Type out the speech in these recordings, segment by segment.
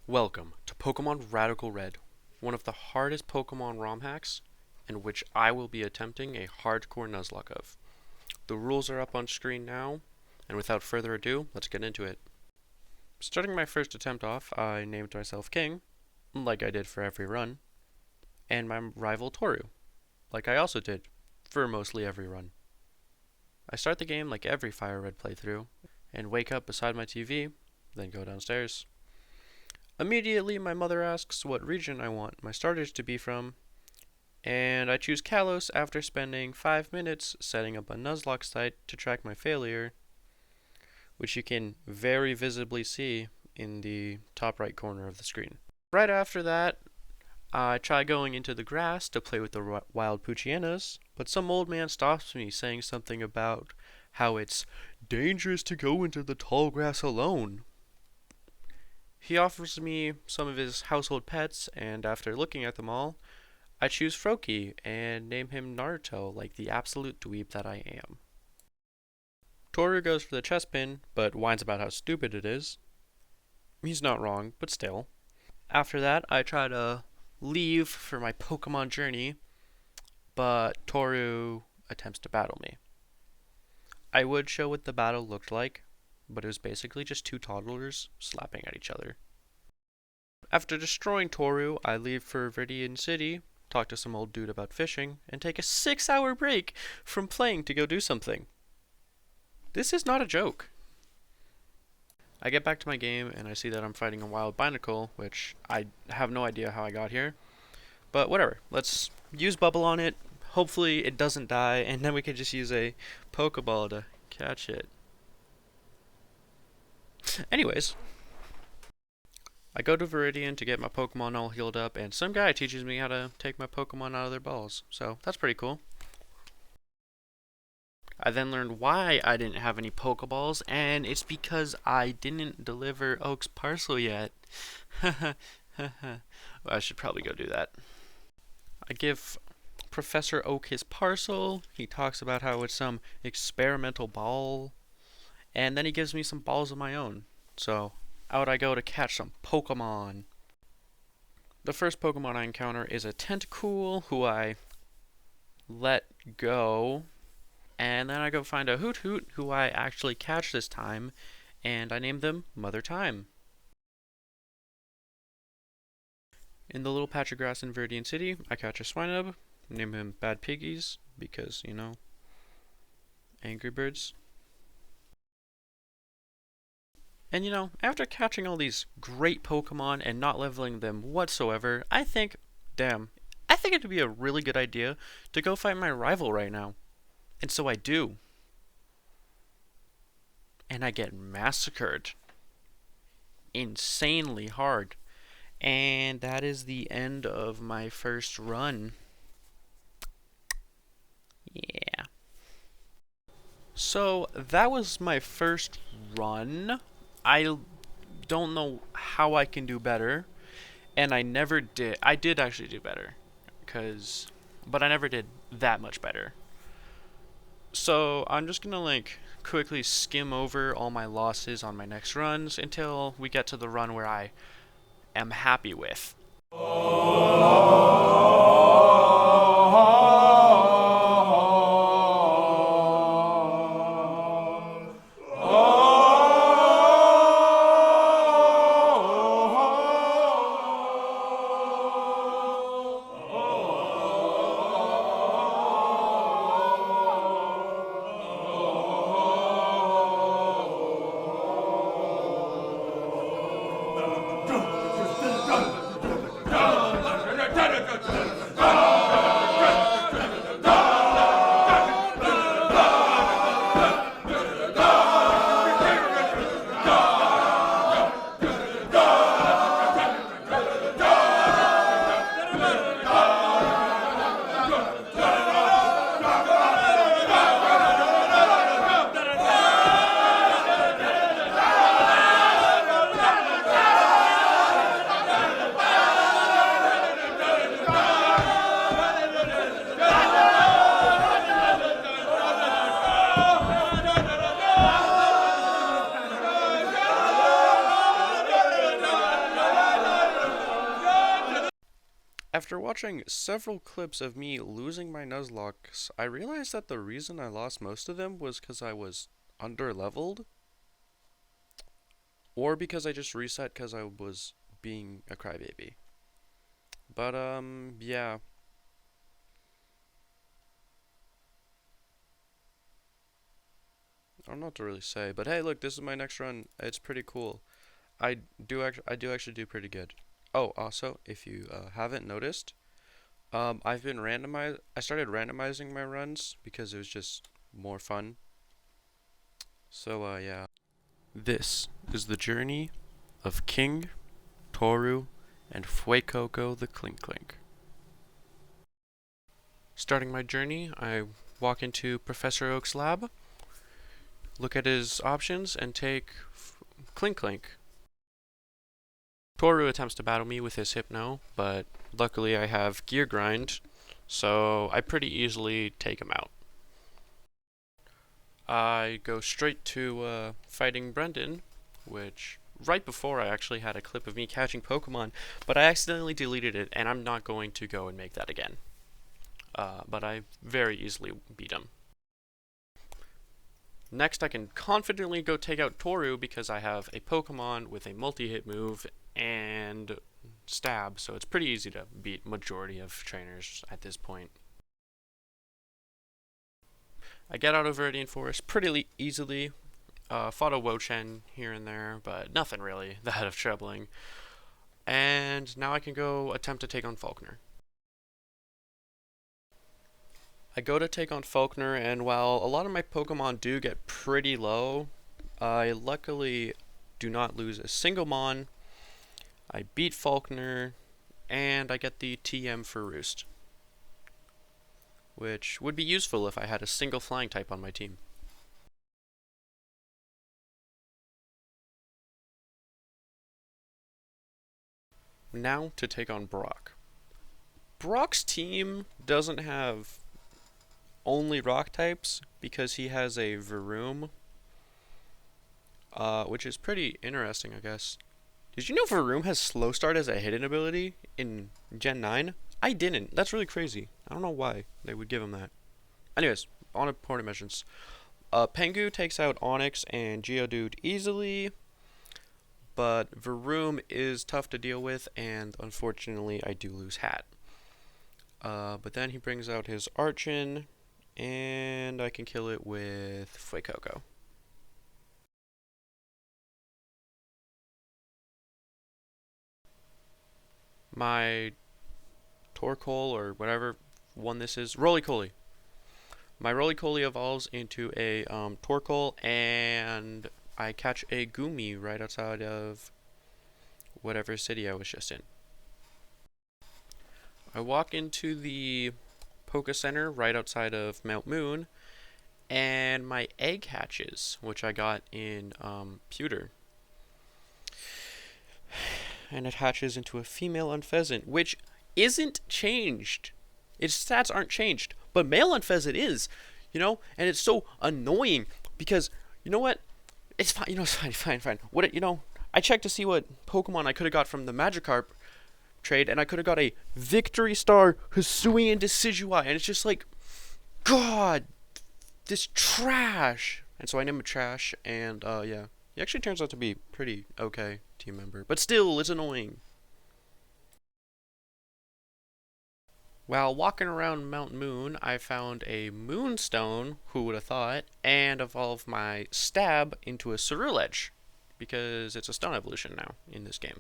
Welcome to Pokemon Radical Red, one of the hardest Pokemon ROM hacks, in which I will be attempting a hardcore Nuzlocke of. The rules are up on screen now, and without further ado, let's get into it. Starting my first attempt off, I named myself King, like I did for every run, and my rival Toru, like I also did for mostly every run. I start the game like every Fire Red playthrough, and wake up beside my TV, then go downstairs. Immediately, my mother asks what region I want my starters to be from, and I choose Kalos after spending 5 minutes setting up a Nuzlocke site to track my failure, which you can very visibly see in the top right corner of the screen. Right after that, I try going into the grass to play with the wild Poochyena, but some old man stops me saying something about how it's dangerous to go into the tall grass alone. He offers me some of his household pets, and after looking at them all, I choose Froakie and name him Naruto like the absolute dweeb that I am. Toru goes for the chest pin, but whines about how stupid it is. He's not wrong, but still. After that, I try to leave for my Pokemon journey, but Toru attempts to battle me. I would show what the battle looked like, but it was basically just two toddlers slapping at each other. After destroying Toru, I leave for Viridian City, talk to some old dude about fishing, and take a 6-hour break from playing to go do something. This is not a joke. I get back to my game and I see that I'm fighting a wild Binacle, which I have no idea how I got here. But whatever, let's use Bubble on it, hopefully it doesn't die, and then we can just use a Pokeball to catch it. Anyways, I go to Viridian to get my Pokemon all healed up, and some guy teaches me how to take my Pokemon out of their balls, so that's pretty cool. I then learned why I didn't have any Pokeballs, and it's because I didn't deliver Oak's parcel yet. I should probably go do that. I give Professor Oak his parcel. He talks about how it's some experimental ball, and then he gives me some balls of my own. So out I go to catch some Pokemon. The first Pokemon I encounter is a Tentacool, who I let go. And then I go find a Hoot Hoot, who I actually catch this time, and I name them Mother Time. In the little patch of grass in Viridian City, I catch a Swinub, name him Bad Piggies, because, you know, Angry Birds. And you know, after catching all these great Pokemon and not leveling them whatsoever, I think it'd be a really good idea to go fight my rival right now. And so I do. And I get massacred. Insanely hard. And that is the end of my first run. Yeah. So that was my first run. I don't know how I can do better, and I never did. I did actually do better, but I never did that much better. So I'm just gonna quickly skim over all my losses on my next runs until we get to the run where I am happy with. After watching several clips of me losing my Nuzlocks, I realized that the reason I lost most of them was because I was under-leveled, or because I just reset because I was being a crybaby. But, yeah. I don't know what to really say, but hey, look, this is my next run. It's pretty cool. I do actually do pretty good. Oh, also, if you haven't noticed, I started randomizing my runs because it was just more fun. So, yeah. This is the journey of King, Toru, and Fuecoco the Clink Clink. Starting my journey, I walk into Professor Oak's lab, look at his options, and take Clink Clink. Toru attempts to battle me with his Hypno, but luckily I have Gear Grind, so I pretty easily take him out. I go straight to fighting Brendan, which right before I actually had a clip of me catching Pokemon, but I accidentally deleted it, and I'm not going to go and make that again. But I very easily beat him. Next, I can confidently go take out Toru because I have a Pokemon with a multi-hit move and stab, so it's pretty easy to beat majority of trainers at this point. I get out of Viridian Forest pretty easily. Fought a Wochen here and there, but nothing really that of troubling. And now I can go attempt to take on Faulkner. I go to take on Faulkner, and while a lot of my Pokemon do get pretty low, I luckily do not lose a single Mon. I beat Faulkner, and I get the TM for Roost, which would be useful if I had a single flying type on my team. Now to take on Brock. Brock's team doesn't have only rock types because he has a Varoom, which is pretty interesting, I guess. Did you know Varoom has Slow Start as a hidden ability in Gen 9? I didn't. That's really crazy. I don't know why they would give him that. Anyways, on important mentions. Pengu takes out Onyx and Geodude easily, but Varoom is tough to deal with, and unfortunately I do lose Hat. But then he brings out his Archon, and I can kill it with Fuecoco. My Torkoal, or whatever one this is, Roly-Poly. My Roly-Poly evolves into a Torkoal, and I catch a Goomy right outside of whatever city I was just in. I walk into the Poke Center right outside of Mount Moon, and my egg hatches, which I got in Pewter. And it hatches into a female Unpheasant, which isn't changed. Its stats aren't changed, but male Unpheasant is, and it's so annoying because, you know what? It's fine, it's fine. I checked to see what Pokemon I could have got from the Magikarp trade, and I could have got a Victory Star, Hisui, and Decidueye, and it's just like, God, this trash. And so I name him Trash, and yeah, he actually turns out to be pretty okay team member, but still, it's annoying. While walking around Mount Moon, I found a Moonstone, who would have thought, and evolved my Stab into a Ceruledge, because it's a stone evolution now in this game.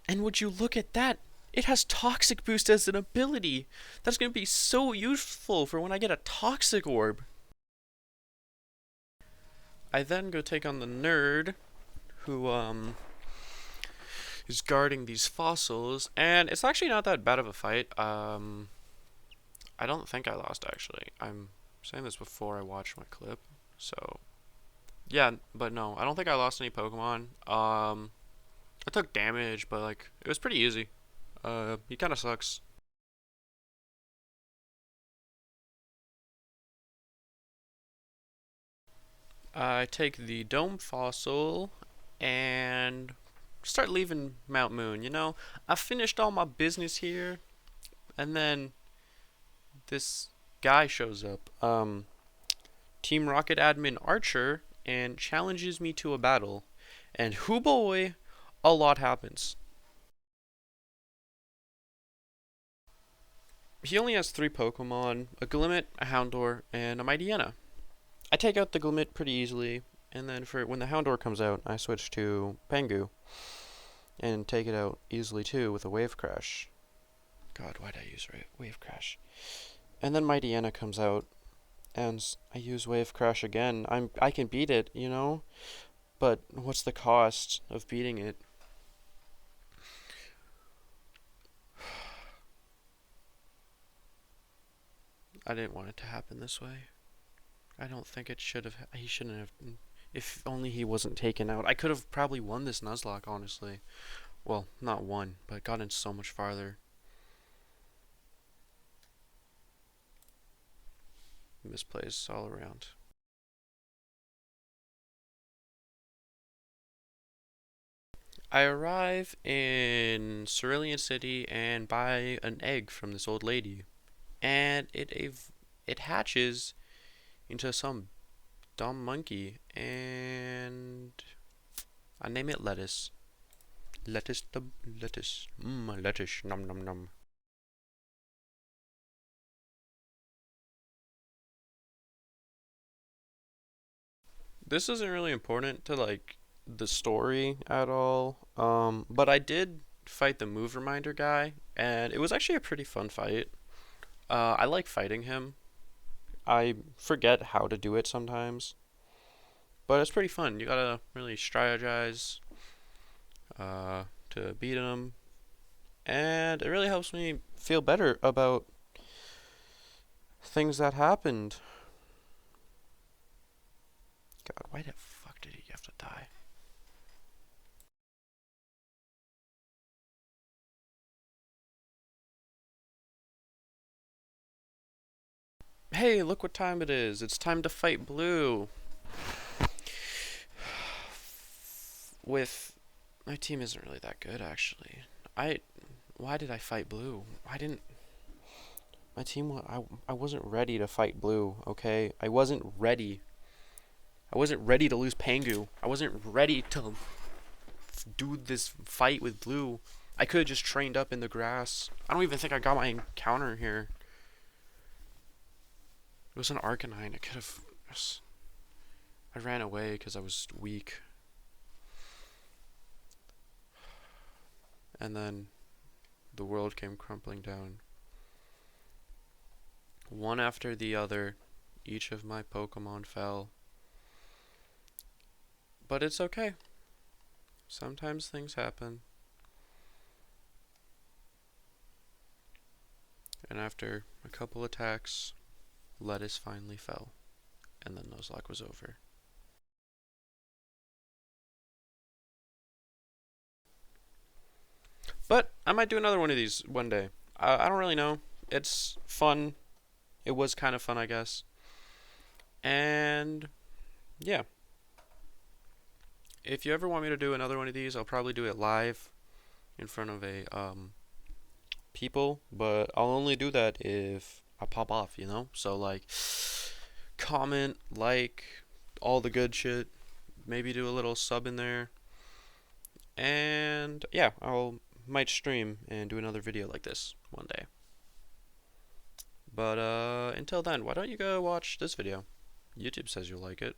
And would you look at that? It has Toxic Boost as an ability. That's going to be so useful for when I get a Toxic Orb. I then go take on the nerd, who is guarding these fossils, and it's actually not that bad of a fight. I don't think I lost, actually. I'm saying this before I watched my clip, so yeah, but no, I don't think I lost any Pokemon. I took damage, but like it was pretty easy. He kind of sucks. I take the Dome Fossil and start leaving Mount Moon, you know? I finished all my business here, and then this guy shows up, Team Rocket admin Archer, and challenges me to a battle. And hoo boy, a lot happens. He only has 3 Pokemon, a Glimmet, a Houndour, and a Mightyena. I take out the Glimmet pretty easily, and then for when the Houndour comes out, I switch to Pengu, and take it out easily too with a Wave Crash. God, why'd I use Wave Crash? And then Mightyena comes out, and I use Wave Crash again. I can beat it, you know? But what's the cost of beating it? I didn't want it to happen this way. I don't think it should have. He shouldn't have. If only he wasn't taken out. I could have probably won this Nuzlocke, honestly. Well, not won, but gotten so much farther. Misplays all around. I arrive in Cerulean City and buy an egg from this old lady, and it hatches into some dumb monkey, and I name it Lettuce. Lettuce, the lettuce, lettuce, num num num. This isn't really important to like the story at all. But I did fight the move reminder guy, and it was actually a pretty fun fight. I like fighting him. I forget how to do it sometimes, but it's pretty fun. You gotta really strategize to beat him, and it really helps me feel better about things that happened. God, why the fuck did he have to die? Hey, look what time it is. It's time to fight Blue. With my team isn't really that good actually. I why did I fight Blue? I didn't my team I wasn't ready to fight Blue, okay? I wasn't ready. I wasn't ready to lose Pangu. I wasn't ready to do this fight with Blue. I could have just trained up in the grass. I don't even think I got my encounter here. It was an Arcanine. I could have. I ran away because I was weak. And then the world came crumbling down. One after the other, each of my Pokemon fell. But it's okay. Sometimes things happen. And after a couple attacks, Lettuce finally fell. And then Nuzlocke was over. But I might do another one of these one day. I don't really know. It's fun. It was kind of fun, I guess. And yeah. If you ever want me to do another one of these, I'll probably do it live in front of a people, but I'll only do that if I pop off, you know? So like comment, like, all the good shit. Maybe do a little sub in there. And yeah, I'll might stream and do another video like this one day. But until then, why don't you go watch this video? YouTube says you'll like it.